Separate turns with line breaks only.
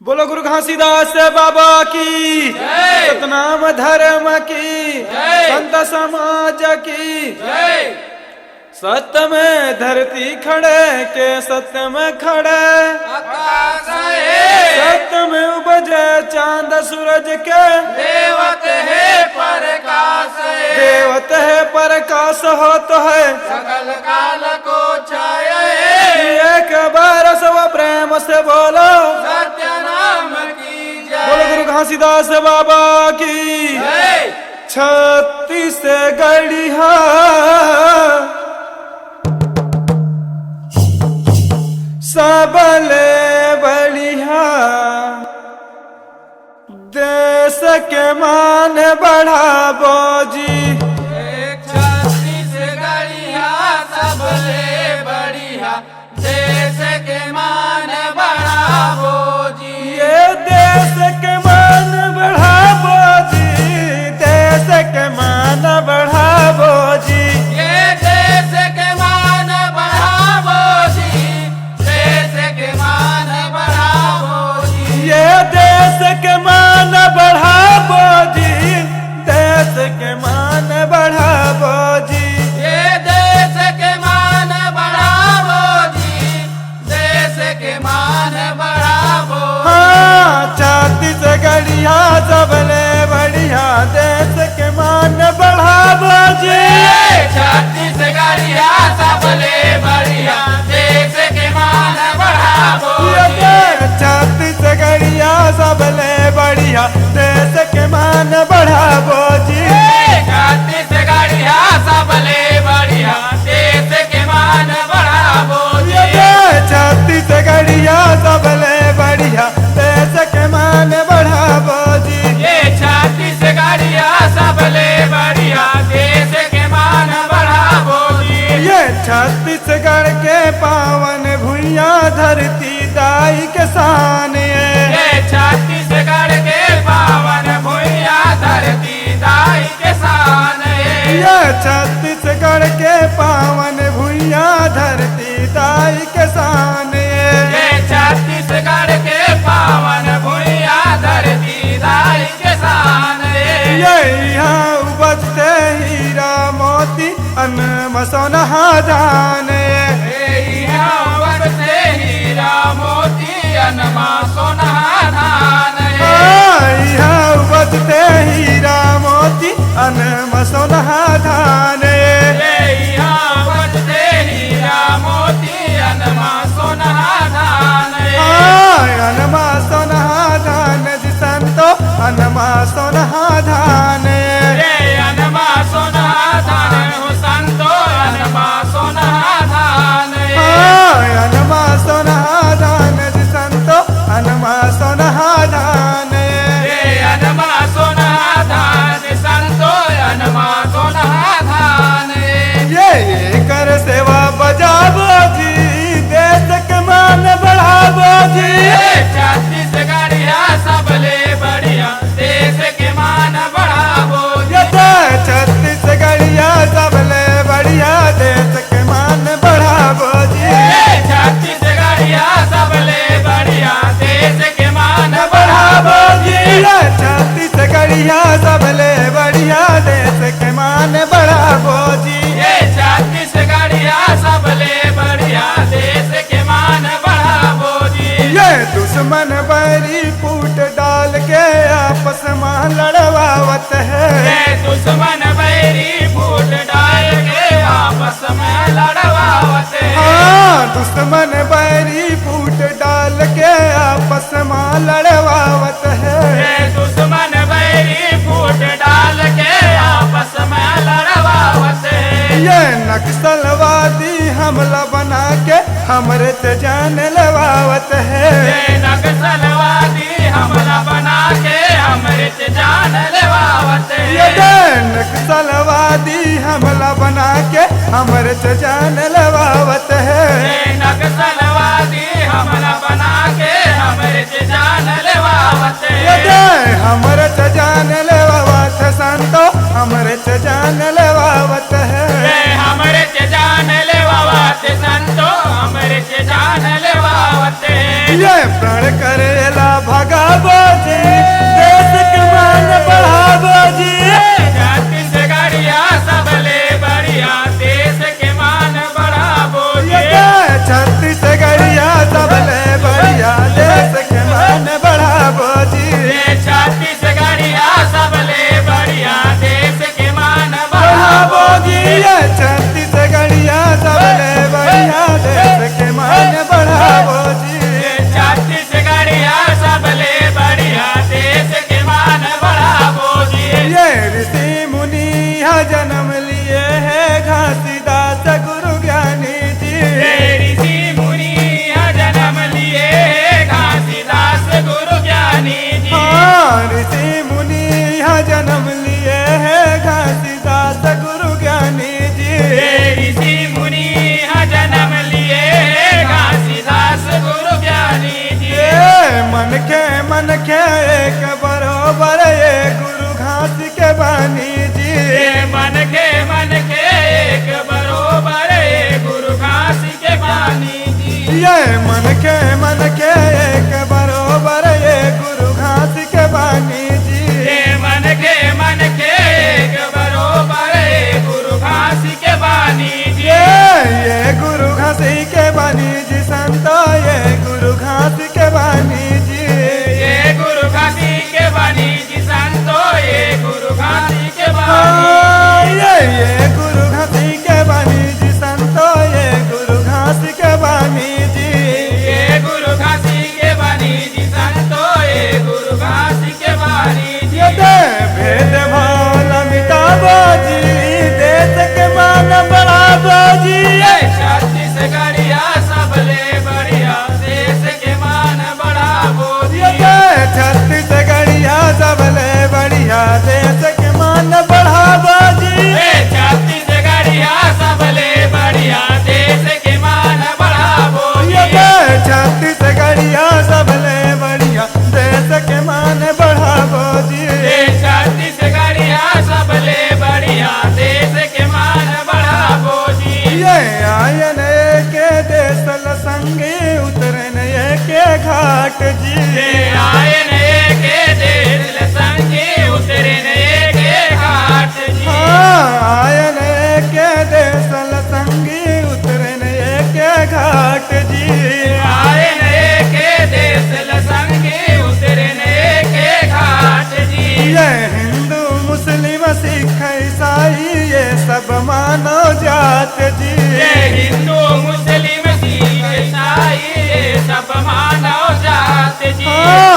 बोलो गुरु घासीदास बाबा की, सतनाम धर्म की, संत समाज की। सत्य में धरती खड़े के सत्य में खड़े, सत्य में उपजे चांद सूरज के,
देवत है प्रकाश,
देवत है प्रकाश हो तो है
सकल काल को छाया।
एक बार सब प्रेम से बोलो
सत्य नाम की जय।
बोलो गुरु घासीदास बाबा की। 36 गढ़िया सबले बढ़िया, देश के मान बढ़ाबो जी।
36 गढ़िया सबले बढ़िया, देश के मान बढ़ावो जी।
ये देश के मान बढ़ाबो जी, देश के मान बढ़ाबो जी।
ये देश के मान बढ़ावो जी, देश के मान बढ़ावो जी।
ये देश के मान बढ़ाबो जी, देश के मान बढ़ाबो जी।
ये देश के मान बढ़ावो जी, देश के मान बढ़ावो।
हाँ 36 गढ़िया सबले बढ़िया, देश के मान बढ़ाबो जी।
36 गढ़िया सबले बढ़िया, देश के मान बढ़ावो जी।
36 गढ़िया सबले बढ़िया, देश के मान बढ़ाबो जी।
36 गढ़िया सबले बढ़िया, देश के मान बढ़ावो जी।
36 गढ़िया सबले बढ़िया, देश के मान बढ़ाबो जी।
ये 36 गढ़िया सबले बढ़िया, देश के मान बढ़ावो जी।
ये छत्तीसगढ़ के पावन भुइया धरती दाई के शान
ये 36गढ़ के पावन भुइया धरती दाई के शान है।
ये छत्तीसगढ़ के पावन भुइया धरती दाई के शान
ये 36गढ़ के पावन भुइया धरती दाई के शान है।
ये यहाँ उपजते हीरा मोती अन्न सोना धान।
से हीरा मोती अनमा सोना धान है।
यहाँ उपजते हीरा मोती अन्न सोना धान।
यहाँ बजते हीरा मोती अनमा सोना धान है।
अनमा सोना धान जी संतो, अनमा सोना धान।
अनमा सोना धान हो संतो, अनमा सोना धान
अनमा सोना धान जी संतो, अनमा सोना धान।
अनमा सोना धान संतो, अनमा सोना धान।
ये कर सेवा बजाबो जी, देश के मान बढ़ाबो जी।
36 गढ़िया सबले बढ़िया, देश के मान बढ़ावो जी।
36 गढ़िया सबले बढ़िया, देश के मान बढ़ाबो जी।
36 गढ़िया सबले बढ़िया, देश के मान बढ़ावो जी।
36 गढ़िया सबले बढ़िया, देश के मान बढ़ाबो जी।
36 गढ़िया सबले बढ़िया, देश के मान बढ़ावो जी।
ये दुश्मन बैरी फूट डाल के आपस में लड़वावत है।
ये दुश्मन बैरी फूट डाल के आपस में लड़वावत है।
हाँ दुश्मन बैरी फूट डाल के आपस में लड़वावत है।
ये दुश्मन बैरी फूट डाल के आपस में लड़वावत है।
ये नक्सलवादी हमला बना के हमरे से जान लवावत है।
ये नक्सलवादी हमला बना के हमरे से जान लेवावत है।
ये नक्सलवादी हमला बना के हमरे से जान लवावत है।
ये नक्सलवादी हमला बना के हमरे से जान लेवावत है।
ये हमरे से जान लवावत है संतो, हमरे से जान लवावत है।
ये हमरे से जान लेवावत संतो, हमरे से जान लेवावत है।
ये प्रण करेला भक्त
सब मानव जात जी
हाँ,